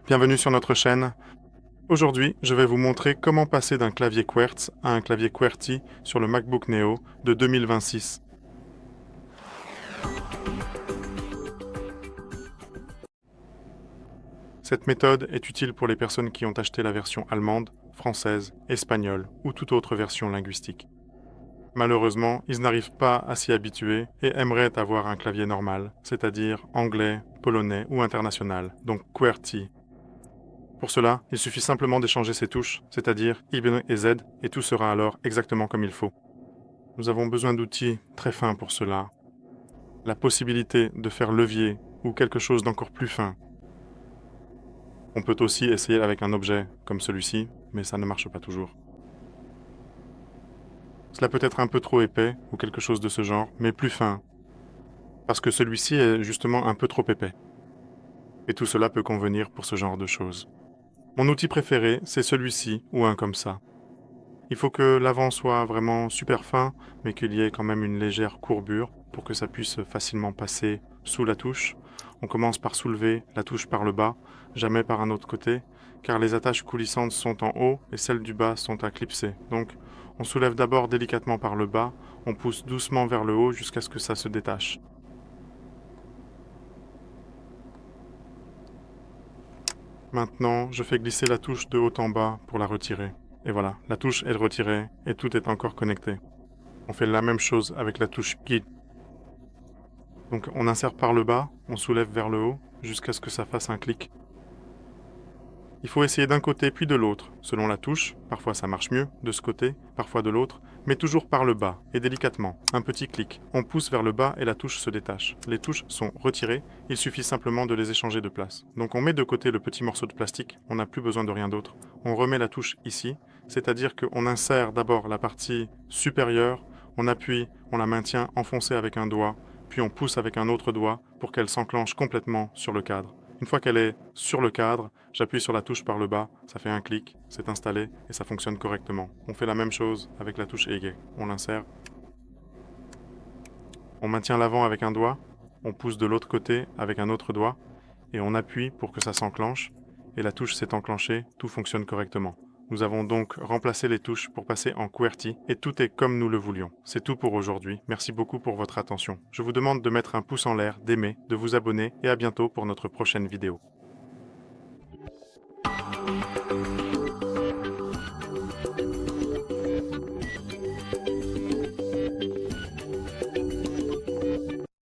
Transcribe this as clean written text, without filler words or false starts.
Bienvenue sur notre chaîne. Aujourd'hui, je vais vous montrer comment passer d'un clavier QWERTZ à un clavier QWERTY sur le MacBook Neo de 2026. Cette méthode est utile pour les personnes qui ont acheté la version allemande, française, espagnole ou toute autre version linguistique. Malheureusement, ils n'arrivent pas à s'y habituer et aimeraient avoir un clavier normal, c'est-à-dire anglais, polonais ou international, donc QWERTY. Pour cela, il suffit simplement d'échanger ces touches, c'est-à-dire IB et Z, et tout sera alors exactement comme il faut. Nous avons besoin d'outils très fins pour cela. La possibilité de faire levier ou quelque chose d'encore plus fin. On peut aussi essayer avec un objet comme celui-ci, mais ça ne marche pas toujours. Cela peut être un peu trop épais ou quelque chose de ce genre, mais plus fin, parce que celui-ci est justement un peu trop épais. Et tout cela peut convenir pour ce genre de choses. Mon outil préféré, c'est celui-ci ou un comme ça. Il faut que l'avant soit vraiment super fin, mais qu'il y ait quand même une légère courbure pour que ça puisse facilement passer sous la touche. On commence par soulever la touche par le bas, jamais par un autre côté, car les attaches coulissantes sont en haut et celles du bas sont à clipser. Donc on soulève d'abord délicatement par le bas, on pousse doucement vers le haut jusqu'à ce que ça se détache. Maintenant, je fais glisser la touche de haut en bas pour la retirer. Et voilà, la touche est retirée et tout est encore connecté. On fait la même chose avec la touche Git. Donc on insère par le bas, on soulève vers le haut, jusqu'à ce que ça fasse un clic. Il faut essayer d'un côté puis de l'autre, selon la touche, parfois ça marche mieux, de ce côté, parfois de l'autre, mais toujours par le bas, et délicatement, un petit clic. On pousse vers le bas et la touche se détache. Les touches sont retirées, il suffit simplement de les échanger de place. Donc on met de côté le petit morceau de plastique, on n'a plus besoin de rien d'autre. On remet la touche ici, c'est-à-dire qu'on insère d'abord la partie supérieure, on appuie, on la maintient enfoncée avec un doigt, puis on pousse avec un autre doigt pour qu'elle s'enclenche complètement sur le cadre. Une fois qu'elle est sur le cadre, j'appuie sur la touche par le bas, ça fait un clic, c'est installé et ça fonctionne correctement. On fait la même chose avec la touche Ege. On l'insère. On maintient l'avant avec un doigt, on pousse de l'autre côté avec un autre doigt et on appuie pour que ça s'enclenche et la touche s'est enclenchée, tout fonctionne correctement. Nous avons donc remplacé les touches pour passer en QWERTY et tout est comme nous le voulions. C'est tout pour aujourd'hui. Merci beaucoup pour votre attention. Je vous demande de mettre un pouce en l'air, d'aimer, de vous abonner et à bientôt pour notre prochaine vidéo.